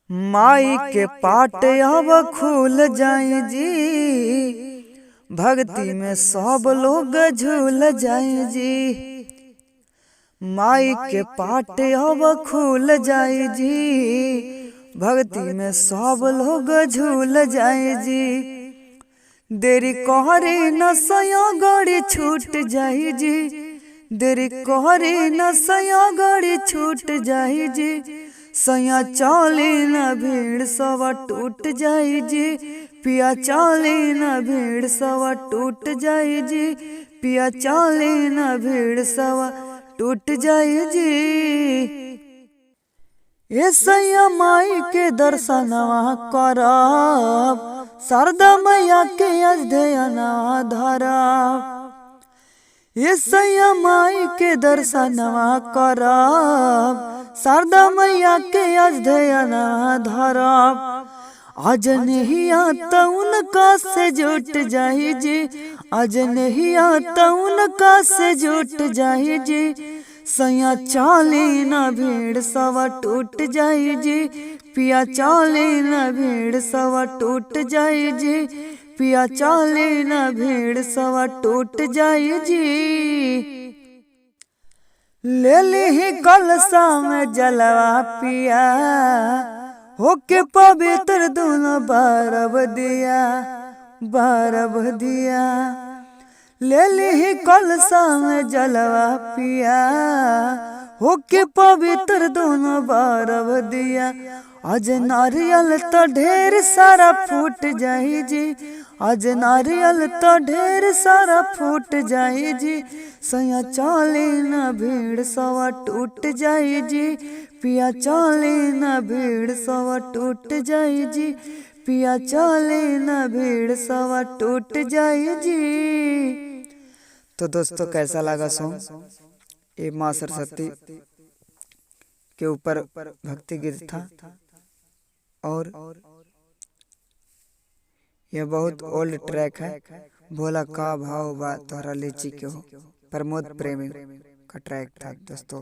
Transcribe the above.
माई के पाट अब खुल जाए जी, भक्ति में सब लोग झूल जाए जी। माई के पाट अब खुल जाए जी, भक्ति में सब लोग झूल जाए जी। देरी कहरी न सया गड़ी छूट जाए जी, देरी कहरी न सया गड़ी छूट जाए जी। सैया चाली न भीड़ सवा टूट जाए जी, पिया चाली न भीड़ सवा टूट जाए जी, पिया चाली न भीड़ सवा टूट जाए जी। ये सैया माई के दर्शनवा करब, शारदा मैया के अध्ययना धरब। ये सैया माई के दर्शनवा करब, शारदा मैया के अध्ययना धरब। आज नहीं आता उनका से जुट जाए जी, आज नहीं आता उनका से जुट जाए जी। सैया चाली न भीड़ सवा टूट जाए जी, पिया चाली न भीड़ सवा टूट जाए जी, पिया चाली न भीड़ सवा टूट जाए जी। ले ली कलसा में जलवा पिया, होके पवित्र दोनों बारब दिया, बारब दिया। ले ली कलसा में जलवा पिया, होके पवित्र दोनों बारब दिया। आज नारियल तो ढेर सारा फूट जाए जी, आज नारियल तो ढेर सारा फूट जाए जी। सैया चाली न भीड़ सवा टूट जाए जी, पिया चाली न भीड़ सवा टूट जाए जी, पिया चाली न भीड़ सवा टूट जाए जी। तो दोस्तों कैसा लगा सॉन्ग? ये माँ सरस्वती के ऊपर भक्ति गीत था और यह बहुत ओल्ड ट्रैक है। भोला का भाव बा तोहरा लीची के हो, प्रमोद प्रेमी का ट्रैक था दोस्तों।